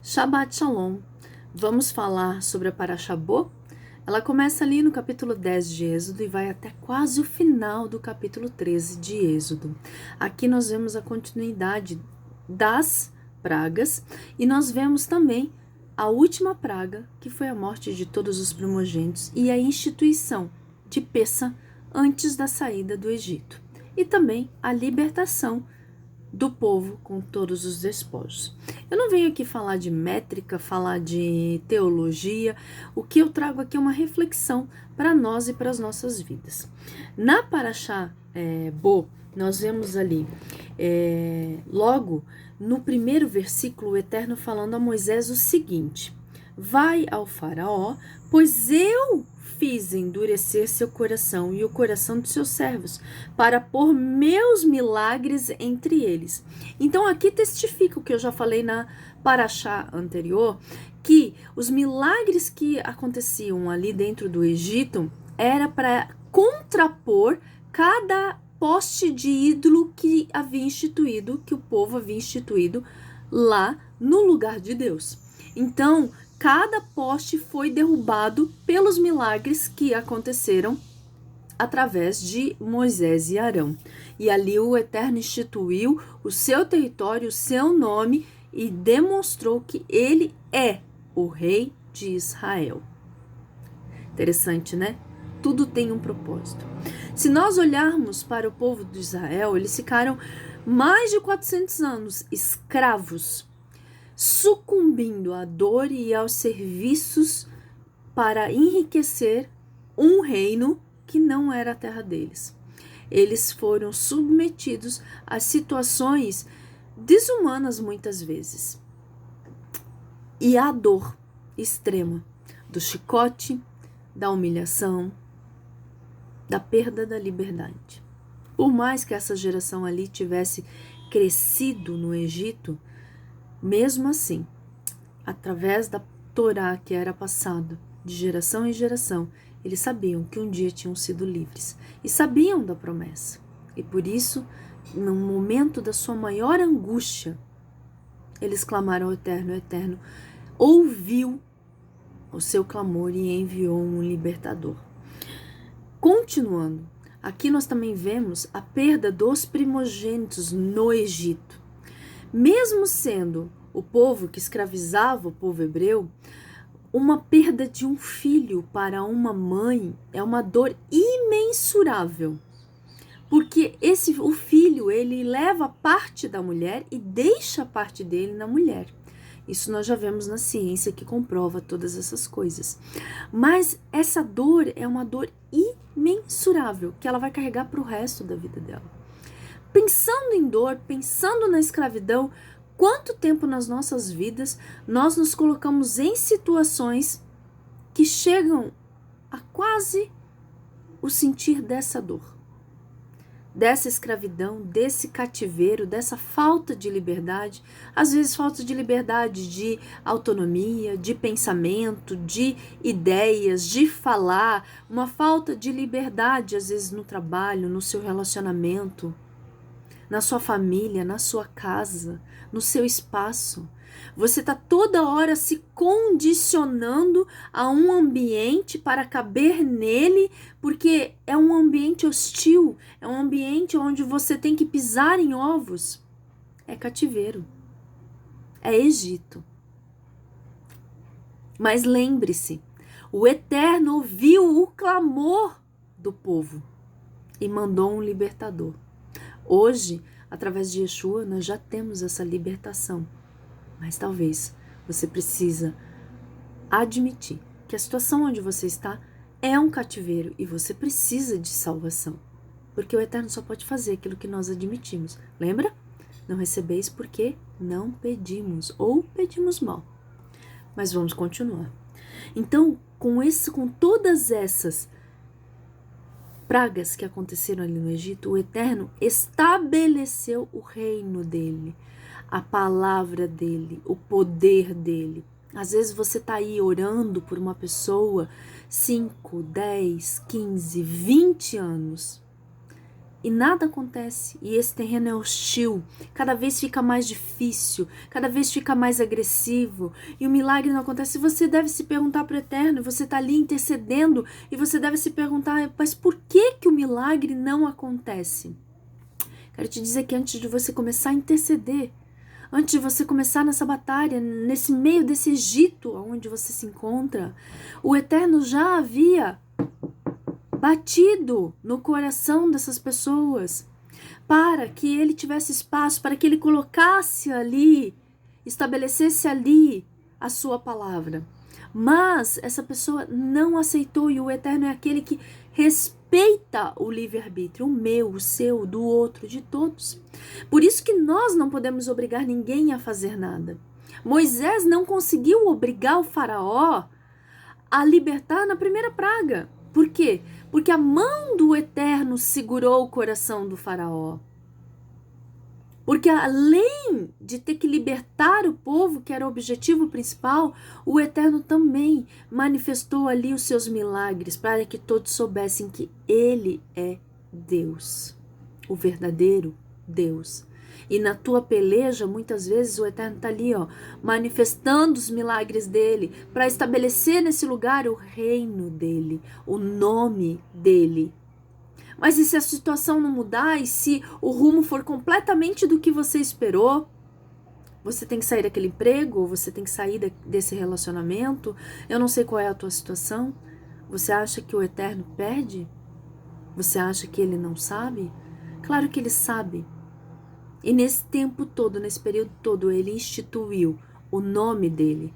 Shabbat Shalom. Vamos falar sobre a Parashá Bo? Ela começa ali no capítulo 10 de Êxodo e vai até quase o final do capítulo 13 de Êxodo. Aqui nós vemos a continuidade das pragas e nós vemos também a última praga, que foi a morte de todos os primogênitos e a instituição de Pessa antes da saída do Egito. E também a libertação do povo com todos os despojos. Eu não venho aqui falar de métrica, falar de teologia. O que eu trago aqui é uma reflexão para nós e para as nossas vidas. Na Parashá Bo, nós vemos ali, logo no primeiro versículo, o Eterno falando a Moisés o seguinte: vai ao faraó, pois eu fiz endurecer seu coração e o coração de seus servos, para pôr meus milagres entre eles. Então aqui testifica o que eu já falei na Parashá anterior, que os milagres que aconteciam ali dentro do Egito era para contrapor cada poste de ídolo que havia instituído, que o povo havia instituído lá no lugar de Deus. Então, cada poste foi derrubado pelos milagres que aconteceram através de Moisés e Arão. E ali o Eterno instituiu o seu território, o seu nome e demonstrou que ele é o rei de Israel. Interessante, né? Tudo tem um propósito. Se nós olharmos para o povo de Israel, eles ficaram mais de 400 anos escravos, sucumbindo à dor e aos serviços para enriquecer um reino que não era a terra deles. Eles foram submetidos a situações desumanas muitas vezes. E a dor extrema do chicote, da humilhação, da perda da liberdade. Por mais que essa geração ali tivesse crescido no Egito, mesmo assim, através da Torá que era passado de geração em geração, eles sabiam que um dia tinham sido livres e sabiam da promessa. E por isso, no momento da sua maior angústia, eles clamaram ao Eterno. O Eterno ouviu o seu clamor e enviou um libertador. Continuando, aqui nós também vemos a perda dos primogênitos no Egito. Mesmo sendo o povo que escravizava o povo hebreu, uma perda de um filho para uma mãe é uma dor imensurável. Porque o filho, ele leva parte da mulher e deixa parte dele na mulher. Isso nós já vemos na ciência que comprova todas essas coisas. Mas essa dor é uma dor imensurável que ela vai carregar para o resto da vida dela. Pensando em dor, pensando na escravidão, quanto tempo nas nossas vidas nós nos colocamos em situações que chegam a quase o sentir dessa dor, dessa escravidão, desse cativeiro, dessa falta de liberdade, às vezes falta de liberdade de autonomia, de pensamento, de ideias, de falar, uma falta de liberdade às vezes no trabalho, no seu relacionamento, na sua família, na sua casa, no seu espaço. Você está toda hora se condicionando a um ambiente para caber nele, porque é um ambiente hostil, é um ambiente onde você tem que pisar em ovos. É cativeiro, é Egito. Mas lembre-se, o Eterno ouviu o clamor do povo e mandou um libertador. Hoje, através de Yeshua, nós já temos essa libertação. Mas talvez você precisa admitir que a situação onde você está é um cativeiro e você precisa de salvação. Porque o Eterno só pode fazer aquilo que nós admitimos. Lembra? Não recebeis porque não pedimos ou pedimos mal. Mas vamos continuar. Então, com todas essas pragas que aconteceram ali no Egito, o Eterno estabeleceu o reino dele, a palavra dele, o poder dele. Às vezes você está aí orando por uma pessoa 5, 10, 15, 20 anos e nada acontece, e esse terreno é hostil, cada vez fica mais difícil, cada vez fica mais agressivo, e o milagre não acontece, você deve se perguntar para o Eterno, você está ali intercedendo, e você deve se perguntar, mas por que que o milagre não acontece? Quero te dizer que antes de você começar a interceder, antes de você começar nessa batalha, nesse meio desse Egito onde você se encontra, o Eterno já havia batido no coração dessas pessoas, para que ele tivesse espaço, para que ele colocasse ali, estabelecesse ali a sua palavra. Mas essa pessoa não aceitou, e o Eterno é aquele que respeita o livre-arbítrio, o meu, o seu, do outro, de todos. Por isso que nós não podemos obrigar ninguém a fazer nada. Moisés não conseguiu obrigar o faraó a libertar na primeira praga. Por quê? Porque a mão do Eterno segurou o coração do faraó. Porque além de ter que libertar o povo, que era o objetivo principal, o Eterno também manifestou ali os seus milagres para que todos soubessem que Ele é Deus, o verdadeiro Deus. E na tua peleja, muitas vezes o Eterno está ali, manifestando os milagres dele, para estabelecer nesse lugar o reino dele, o nome dele. Mas e se a situação não mudar, e se o rumo for completamente do que você esperou? Você tem que sair daquele emprego, ou você tem que sair desse relacionamento? Eu não sei qual é a tua situação. Você acha que o Eterno perde? Você acha que ele não sabe? Claro que ele sabe. E nesse tempo todo, nesse período todo, ele instituiu o nome dele.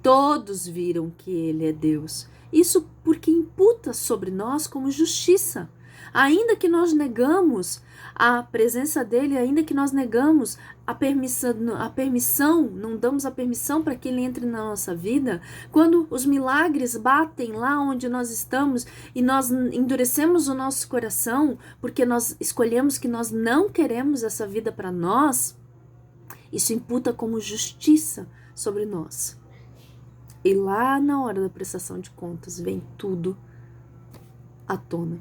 Todos viram que ele é Deus. Isso porque imputa sobre nós como justiça. Ainda que nós negamos a presença dele, ainda que nós negamos a permissão, não damos a permissão para que ele entre na nossa vida, quando os milagres batem lá onde nós estamos e nós endurecemos o nosso coração, porque nós escolhemos que nós não queremos essa vida para nós, isso imputa como justiça sobre nós. E lá na hora da prestação de contas vem tudo à tona.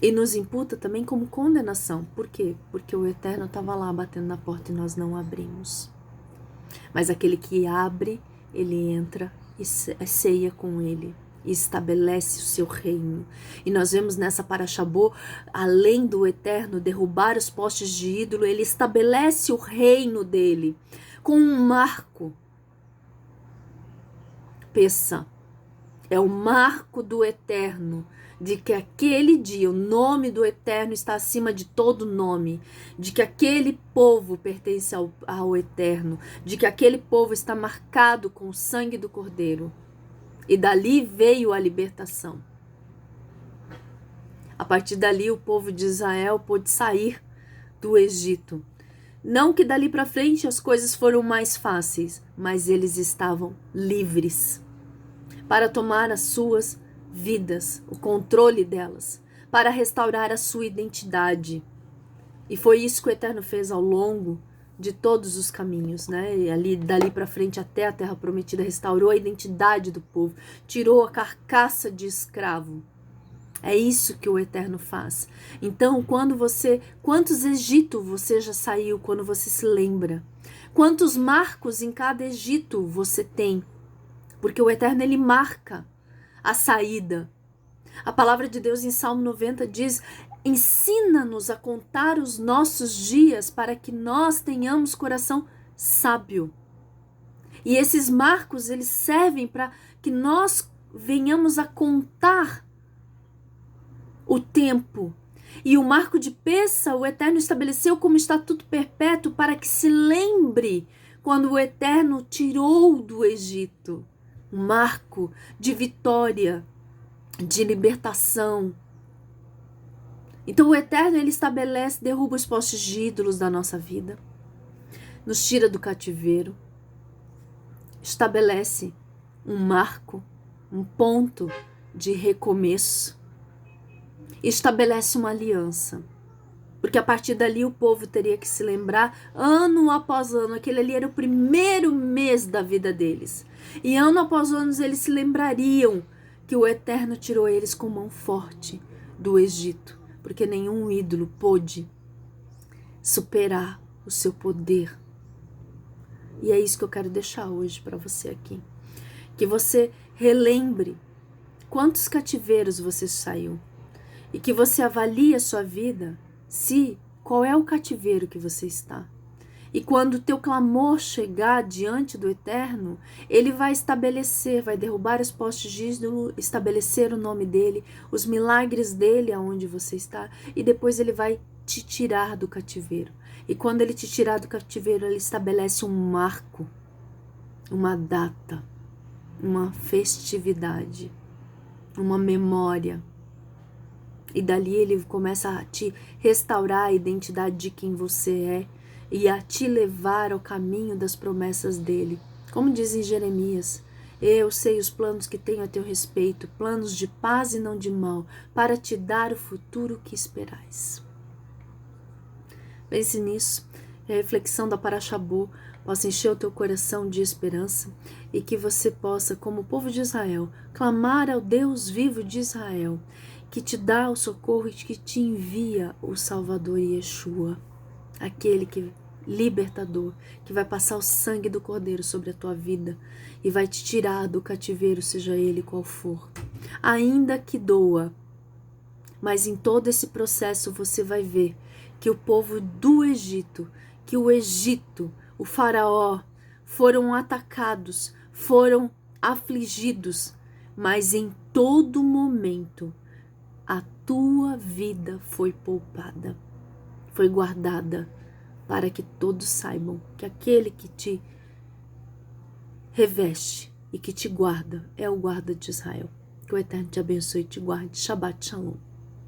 E nos imputa também como condenação. Por quê? Porque o Eterno estava lá batendo na porta e nós não abrimos. Mas aquele que abre, ele entra e ceia com ele. E estabelece o seu reino. E nós vemos nessa Parashabô, além do Eterno derrubar os postes de ídolo, ele estabelece o reino dele com um marco. Peça. É o marco do Eterno, de que aquele dia o nome do Eterno está acima de todo nome, de que aquele povo pertence ao Eterno, de que aquele povo está marcado com o sangue do Cordeiro. E dali veio a libertação. A partir dali o povo de Israel pôde sair do Egito. Não que dali para frente as coisas foram mais fáceis, mas eles estavam livres para tomar as suas vidas, o controle delas, para restaurar a sua identidade. E foi isso que o Eterno fez ao longo de todos os caminhos, né? E dali para frente até a Terra Prometida, restaurou a identidade do povo, tirou a carcaça de escravo. É isso que o Eterno faz. Então, quantos Egito você já saiu quando você se lembra? Quantos marcos em cada Egito você tem? Porque o Eterno, ele marca a saída. A palavra de Deus em Salmo 90 diz: ensina-nos a contar os nossos dias para que nós tenhamos coração sábio. E esses marcos, eles servem para que nós venhamos a contar o tempo. E o marco de Peça, o Eterno estabeleceu como estatuto perpétuo para que se lembre quando o Eterno tirou do Egito. Um marco de vitória, de libertação. Então o Eterno, ele estabelece, derruba os postes de ídolos da nossa vida, nos tira do cativeiro, estabelece um marco, um ponto de recomeço, estabelece uma aliança. Porque a partir dali o povo teria que se lembrar, ano após ano, aquele ali era o primeiro mês da vida deles. E ano após ano eles se lembrariam que o Eterno tirou eles com mão forte do Egito, porque nenhum ídolo pôde superar o seu poder. E é isso que eu quero deixar hoje para você aqui. Que você relembre quantos cativeiros você saiu. E que você avalie a sua vida, qual é o cativeiro que você está. E quando o teu clamor chegar diante do Eterno, Ele vai estabelecer, vai derrubar os postes de ídolo, estabelecer o nome dEle, os milagres dEle aonde você está, e depois Ele vai te tirar do cativeiro. E quando Ele te tirar do cativeiro, Ele estabelece um marco, uma data, uma festividade, uma memória. E dali Ele começa a te restaurar a identidade de quem você é e a te levar ao caminho das promessas dEle. Como diz em Jeremias, eu sei os planos que tenho a teu respeito, planos de paz e não de mal, para te dar o futuro que esperais. Pense nisso, a reflexão da Parashá Bo possa encher o teu coração de esperança e que você possa, como povo de Israel, clamar ao Deus vivo de Israel, que te dá o socorro e que te envia o Salvador Yeshua, aquele que libertador, que vai passar o sangue do Cordeiro sobre a tua vida e vai te tirar do cativeiro, seja ele qual for. Ainda que doa, mas em todo esse processo você vai ver que o povo do Egito, que o Egito, o faraó, foram atacados, foram afligidos, mas em todo momento a tua vida foi poupada, foi guardada, para que todos saibam que aquele que te reveste e que te guarda é o guarda de Israel. Que o Eterno te abençoe e te guarde. Shabbat Shalom.